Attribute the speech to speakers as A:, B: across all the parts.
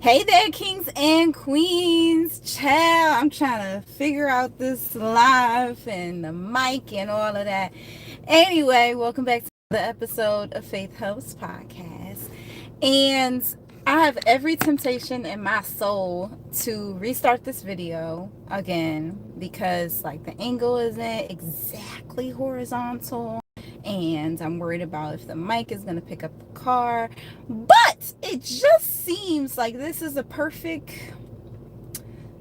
A: Hey there, kings and queens. Child, I'm trying to figure out this live and the mic and all of that. Anyway, welcome back to the episode of Faith Helps Podcast. And I have every temptation in my soul to restart this video again because, like, the angle isn't exactly horizontal and I'm worried about if the mic is going to pick up the car. But it just seems like this is a perfect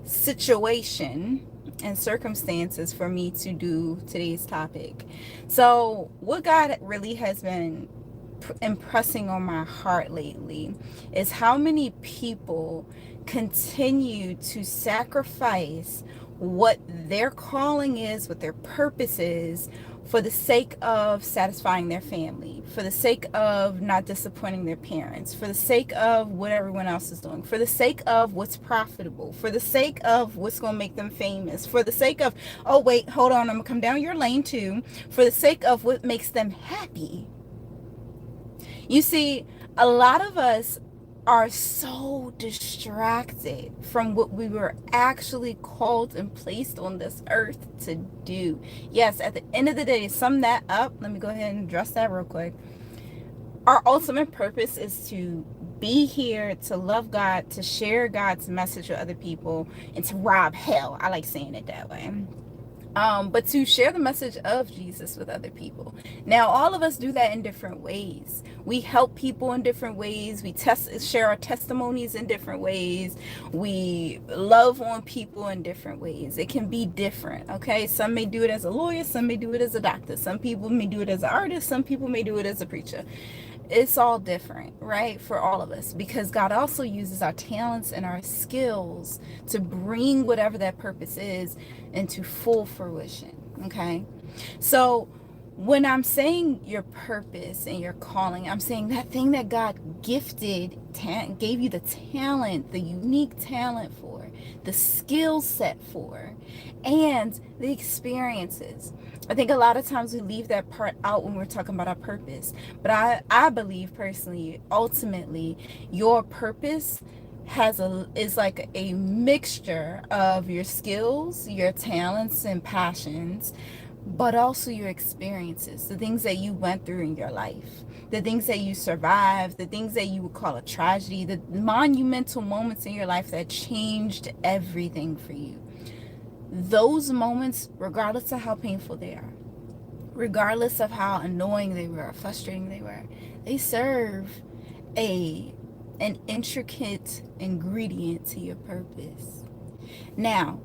A: situation and circumstances for me to do today's topic. So, what God really has been impressing on my heart lately is how many people continue to sacrifice what their calling is, what their purpose is, for the sake of satisfying their family, for the sake of not disappointing their parents, for the sake of what everyone else is doing, for the sake of what's profitable, for the sake of what's going to make them famous, for the sake of, oh, wait, hold on, I'm going to come down your lane too, for the sake of what makes them happy. You see, a lot of us are so distracted from what we were actually called and placed on this earth to do. Yes, at the end of the day, to sum that up, let me go ahead and address that real quick. Our ultimate purpose is to be here, to love God, to share God's message with other people, and to rob hell. I like saying it that way. But to share the message of Jesus with other people. Now, all of us do that in different ways. We help people in different ways. We share our testimonies in different ways. We love on people in different ways. It can be different, okay? Some may do it as a lawyer. Some may do it as a doctor. Some people may do it as an artist. Some people may do it as a preacher. It's all different, right, for all of us, because God also uses our talents and our skills to bring whatever that purpose is into full fruition. Okay, so when I'm saying your purpose and your calling, I'm saying that thing that God gave you the talent, the unique talent for, the skill set for, and the experiences. I think a lot of times we leave that part out when we're talking about our purpose. But I believe personally, ultimately, your purpose is like a mixture of your skills, your talents and passions, but also your experiences, the things that you went through in your life, the things that you survived, the things that you would call a tragedy, the monumental moments in your life that changed everything for you. Those moments, regardless of how painful they are, regardless of how annoying they were, frustrating they were, they serve an intricate ingredient to your purpose. Now,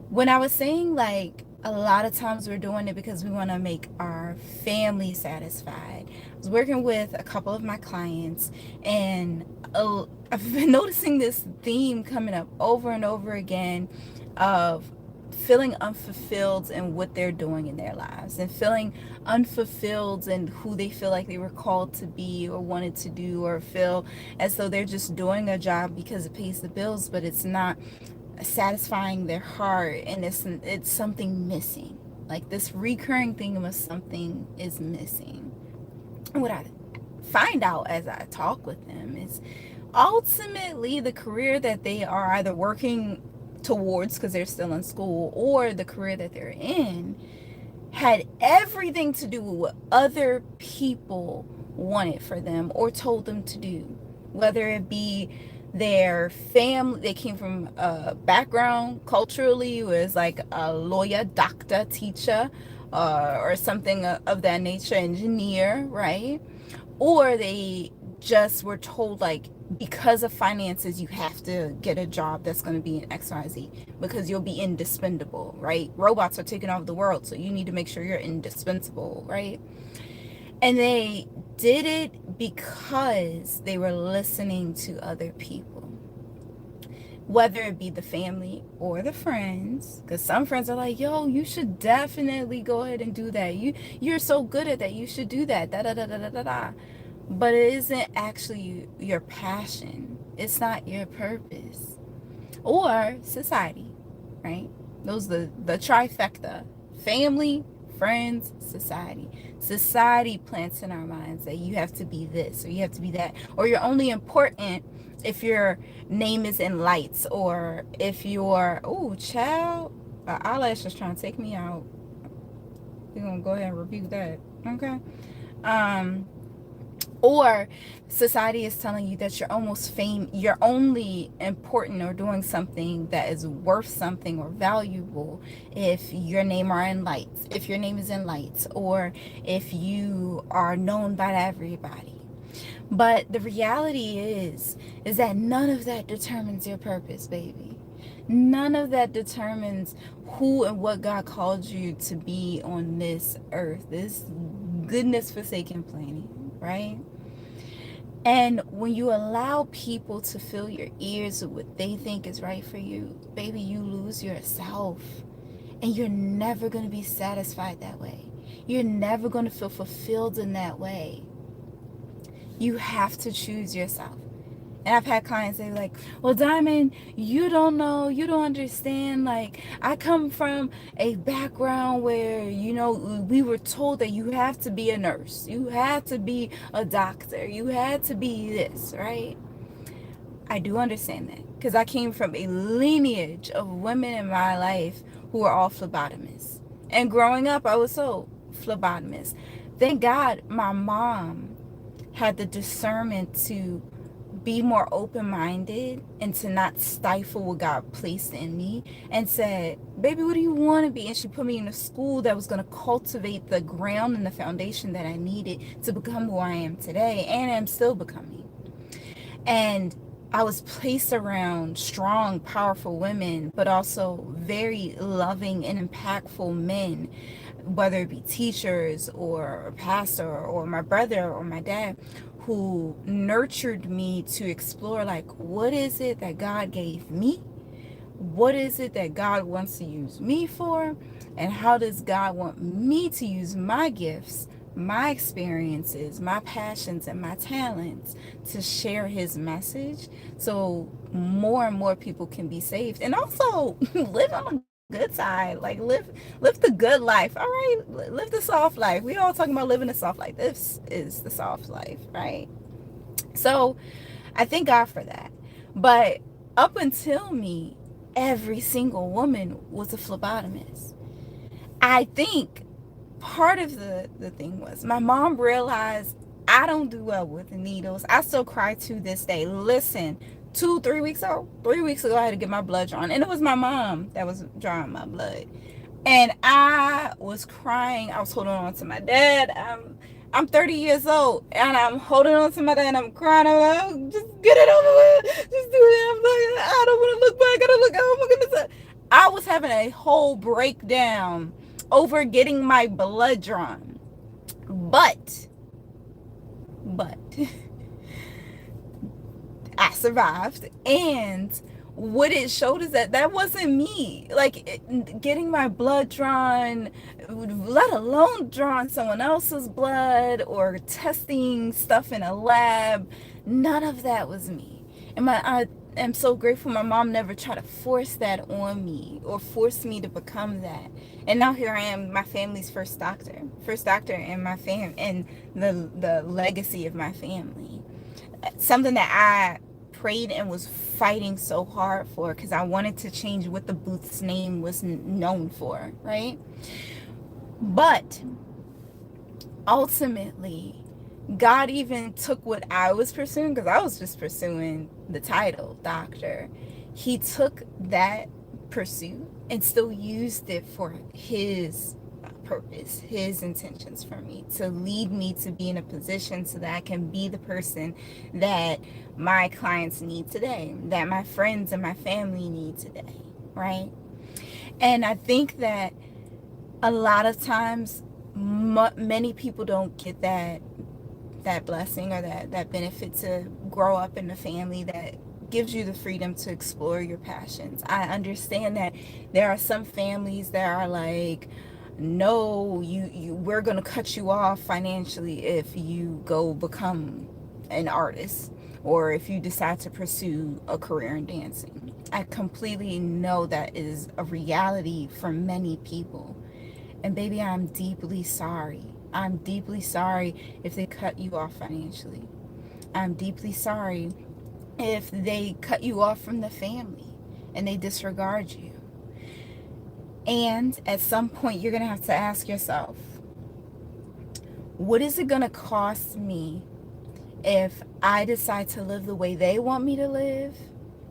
A: when I was saying, like, a lot of times we're doing it because we want to make our family satisfied. I was working with a couple of my clients, and I've been noticing this theme coming up over and over again of feeling unfulfilled in what they're doing in their lives, and feeling unfulfilled in who they feel like they were called to be or wanted to do, or feel as though they're just doing a job because it pays the bills, but it's not satisfying their heart, and it's something missing. Like, this recurring thing of something is missing. And what I find out as I talk with them is ultimately the career that they are either working towards because they're still in school, or the career that they're in, had everything to do with what other people wanted for them or told them to do, whether it be their family. They came from a background culturally was like a lawyer, doctor, teacher, or something of that nature, engineer, right? Or they just were told, like, because of finances, you have to get a job that's going to be in XYZ because you'll be indispensable, right? Robots are taking over the world, so you need to make sure you're indispensable, right? And they did it because they were listening to other people, whether it be the family or the friends, because some friends are like, yo, you should definitely go ahead and do that. You're so good at that. You should do that. Da da da da da da da. But it isn't actually your passion. It's not your purpose. Or society, right? Those are the trifecta: family, friends, society. Society plants in our minds that you have to be this or you have to be that, or you're only important if your name is in lights, or if you're, oh child, eyelash is trying to take me out. We're gonna go ahead and review that. Okay. um or society is telling you that you're only important or doing something that is worth something or valuable if your name is in lights, or if you are known by everybody. But the reality is that none of that determines your purpose, baby. None of that determines who and what God called you to be on this earth, this goodness forsaken planet, right? And when you allow people to fill your ears with what they think is right for you, baby, you lose yourself. And you're never going to be satisfied that way. You're never going to feel fulfilled in that way. You have to choose yourself. And I've had clients say, like, well, Diamond, you don't know, you don't understand. Like, I come from a background where, we were told that you have to be a nurse, you had to be a doctor, you had to be this, right? I do understand that, because I came from a lineage of women in my life who were all phlebotomists. And growing up, I was so phlebotomist. Thank God my mom had the discernment to be more open-minded and to not stifle what God placed in me, and said, baby, what do you want to be? And she put me in a school that was going to cultivate the ground and the foundation that I needed to become who I am today, and am still becoming. And I was placed around strong, powerful women, but also very loving and impactful men, whether it be teachers or a pastor or my brother or my dad, who nurtured me to explore, like, what is it that God gave me? What is it that God wants to use me for? And how does God want me to use my gifts, my experiences, my passions, and my talents to share his message, so more and more people can be saved, and also live on the good side, like live the good life. All right, live the soft life. We all talking about living the soft life. This is the soft life, right? So I thank God for that. But up until me, every single woman was a phlebotomist. I think part of the thing was my mom realized I don't do well with the needles. I still cry to this day. Listen, 3 weeks ago, I had to get my blood drawn, and it was my mom that was drawing my blood. And I was crying. I was holding on to my dad. I'm 30 years old, and I'm holding on to my dad, and I'm crying. I'm like, oh, just get it over with. Just do it. I'm like, I don't want to look back. I don't look. Oh my goodness. I was having a whole breakdown over getting my blood drawn. But I survived, and what it showed is that that wasn't me. Like, getting my blood drawn, let alone drawing someone else's blood or testing stuff in a lab, none of that was me. And I am so grateful my mom never tried to force that on me or force me to become that. And now here I am, my family's first doctor in my and the legacy of my family. Something that I prayed and was fighting so hard for, because I wanted to change what the booth's name was known for, right? But ultimately, God even took what I was pursuing, because I was just pursuing the title doctor. He took that pursuit and still used it for his purpose, his intentions for me, to lead me to be in a position so that I can be the person that my clients need today, that my friends and my family need today, right? And I think that a lot of times many people don't get that blessing, or that benefit to grow up in a family that gives you the freedom to explore your passions. I understand that there are some families that are like, no, we're going to cut you off financially if you go become an artist, or if you decide to pursue a career in dancing. I completely know that is a reality for many people. And baby, I'm deeply sorry. I'm deeply sorry if they cut you off financially. I'm deeply sorry if they cut you off from the family and they disregard you. And at some point, you're going to have to ask yourself, what is it going to cost me if I decide to live the way they want me to live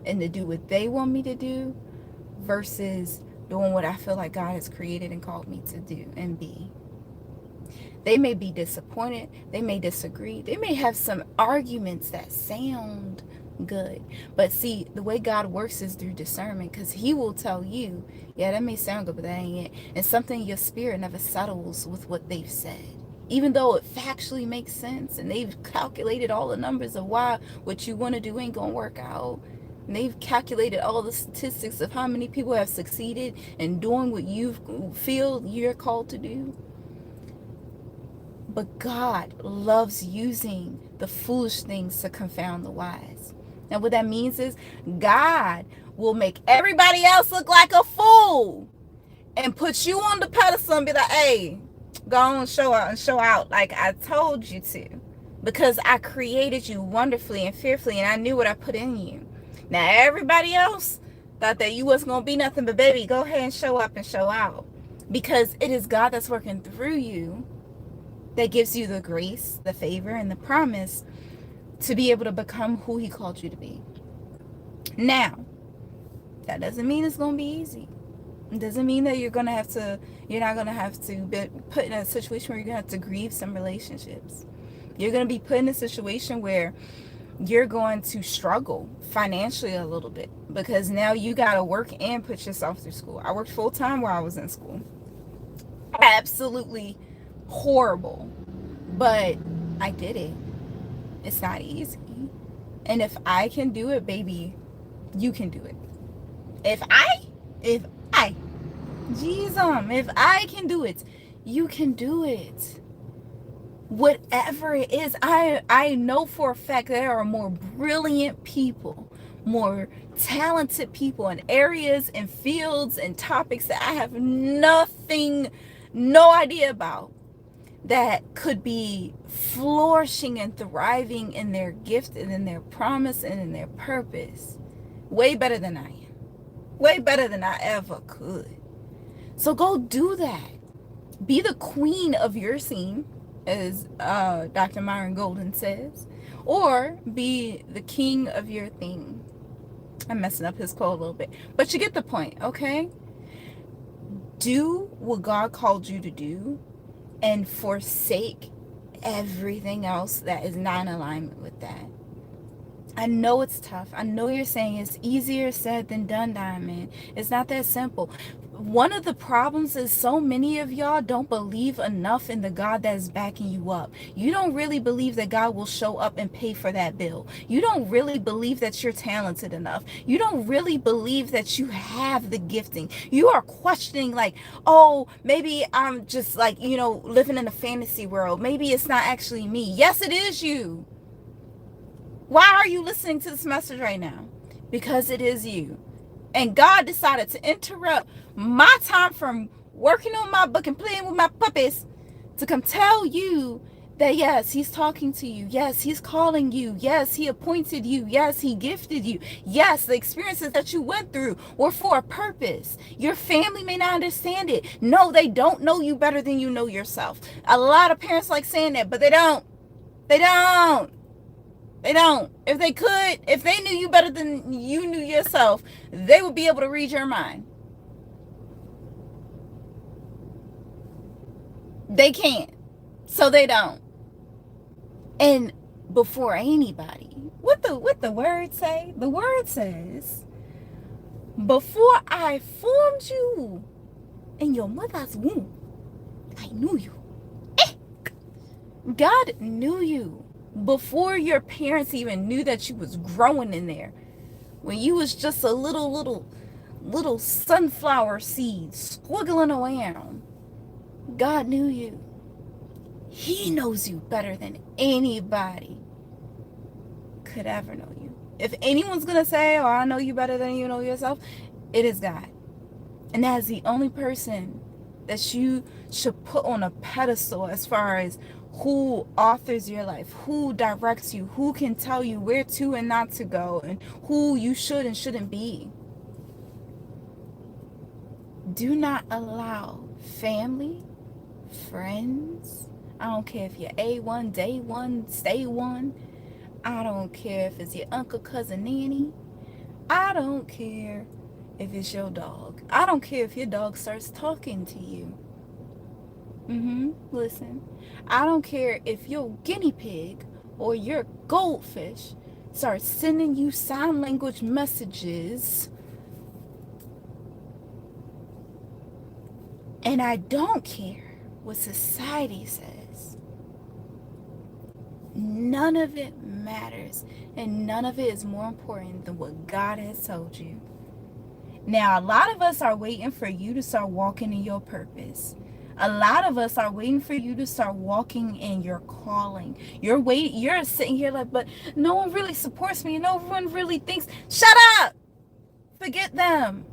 A: and to do what they want me to do versus doing what I feel like God has created and called me to do and be? They may be disappointed. They may disagree. They may have some arguments that sound good. But see, the way God works is through discernment, because he will tell you, yeah, that may sound good, but that ain't it. And something in your spirit never settles with what they've said. Even though it factually makes sense and they've calculated all the numbers of why what you want to do ain't going to work out. And they've calculated all the statistics of how many people have succeeded in doing what you feel you're called to do. But God loves using the foolish things to confound the wise. And what that means is God will make everybody else look like a fool and put you on the pedestal and be like, hey, go on, show out and show out like I told you to. Because I created you wonderfully and fearfully, and I knew what I put in you. Now everybody else thought that you wasn't going to be nothing, but baby, go ahead and show up and show out. Because it is God that's working through you that gives you the grace, the favor, and the promise to be able to become who he called you to be. Now, that doesn't mean it's going to be easy. It doesn't mean that you're not going to have to be put in a situation where you're going to have to grieve some relationships. You're going to be put in a situation where you're going to struggle financially a little bit, because now you got to work and put yourself through school. I worked full time while I was in school. Absolutely horrible, but I did it. It's not easy. And if I can do it, baby, you can do it. If I if I can do it, you can do it. Whatever it is, I know for a fact there are more brilliant people, more talented people in areas and fields and topics that I have no idea about, that could be flourishing and thriving in their gift and in their promise and in their purpose. Way better than I am. Way better than I ever could. So go do that. Be the queen of your scene, as Dr. Myron Golden says, or be the king of your thing. I'm messing up his quote a little bit, but you get the point, okay? Do what God called you to do and forsake everything else that is not in alignment with that. I know it's tough. I know you're saying it's easier said than done, Diamond. It's not that simple. One of the problems is so many of y'all don't believe enough in the God that is backing you up. You don't really believe that God will show up and pay for that bill. You don't really believe that you're talented enough. You don't really believe that you have the gifting. You are questioning like, oh, maybe I'm just like, living in a fantasy world. Maybe it's not actually me. Yes, it is you. Why are you listening to this message right now? Because it is you. And God decided to interrupt my time from working on my book and playing with my puppies to come tell you that yes, he's talking to you. Yes, he's calling you. Yes, he appointed you. Yes, he gifted you. Yes, the experiences that you went through were for a purpose. Your family may not understand it. No, they don't know you better than you know yourself. A lot of parents like saying that, but they don't. They don't. They don't. If they could, if they knew you better than you knew yourself, they would be able to read your mind. They can't. So they don't. And before anybody, what the word say? The word says, before I formed you in your mother's womb, I knew you. God knew you before your parents even knew that you was growing in there. When you was just a little sunflower seed squiggling around, God knew you. He knows you better than anybody could ever know you. If anyone's gonna say, oh, I know you better than you know yourself, it is God. And that is the only person that you should put on a pedestal as far as who authors your life, who directs you, who can tell you where to and not to go, and who you should and shouldn't be. Do not allow family, friends, I don't care if you're A1, day one, stay one, I don't care if it's your uncle, cousin, nanny, I don't care if it's your dog, I don't care if your dog starts talking to you. Listen, I don't care if your guinea pig or your goldfish starts sending you sign language messages. And I don't care what society says. None of it matters. And none of it is more important than what God has told you. Now, a lot of us are waiting for you to start walking in your purpose. A lot of us are waiting for you to start walking in your calling. You're sitting here like, but no one really supports me. No one really thinks. Shut up! Forget them.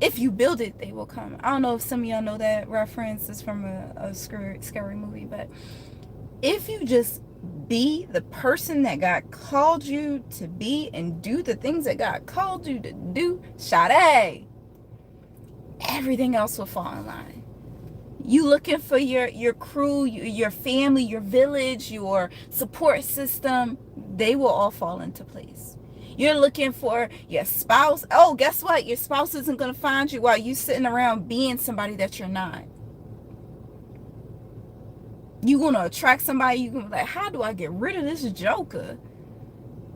A: If you build it, they will come. I don't know if some of y'all know that reference. It's from a scary movie. But if you just be the person that God called you to be and do the things that God called you to do, Sade, everything else will fall in line. You looking for your crew, your family, your village, your support system, they will all fall into place. You're looking for your spouse. Oh, guess what? Your spouse isn't going to find you while you sitting around being somebody that you're not. You're going to attract somebody. You're going to be like, how do I get rid of this joker?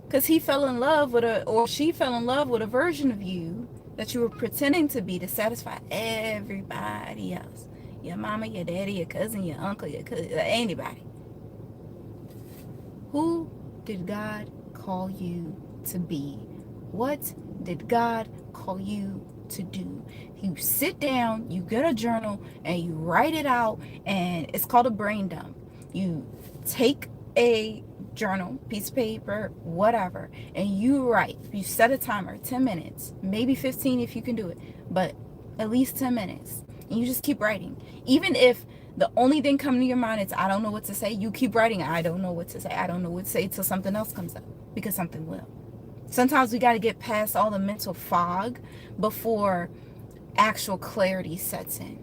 A: Because he fell in love with or she fell in love with a version of you that you were pretending to be to satisfy everybody else. Your mama, your daddy, your cousin, your uncle, your cousin, anybody. Who did God call you to be? What did God call you to do? You sit down, you get a journal, and you write it out, and it's called a brain dump. You take a journal, piece of paper, whatever, and you write. You set a timer, 10 minutes, maybe 15 if you can do it, but at least 10 minutes. And you just keep writing. Even if the only thing coming to your mind is, I don't know what to say, you keep writing, I don't know what to say. I don't know what to say till something else comes up, because something will. Sometimes we got to get past all the mental fog before actual clarity sets in,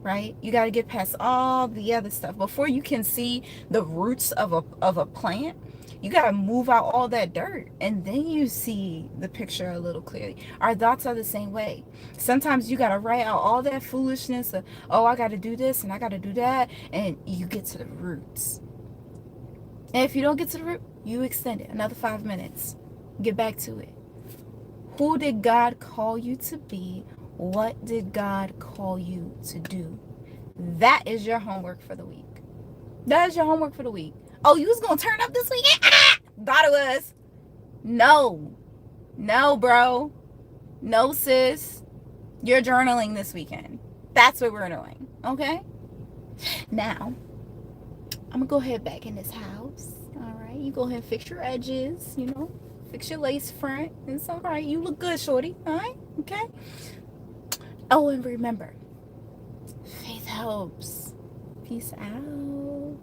A: right? You got to get past all the other stuff. Before you can see the roots of a plant, you got to move out all that dirt, and then you see the picture a little clearly. Our thoughts are the same way. Sometimes you got to write out all that foolishness of, oh, I got to do this and I got to do that, and you get to the roots. And if you don't get to the root, you extend it another 5 minutes. Get back to it. Who did God call you to be? What did God call you to do? That is your homework for the week. That is your homework for the week. Oh, you was going to turn up this weekend? Thought it was. No. No, bro. No, sis. You're journaling this weekend. That's what we're doing. Okay? Now, I'm going to go ahead back in this house. All right? You go ahead and fix your edges, Fix your lace front. It's all right. You look good, shorty. All right? Okay? Oh, and remember, faith helps. Peace out.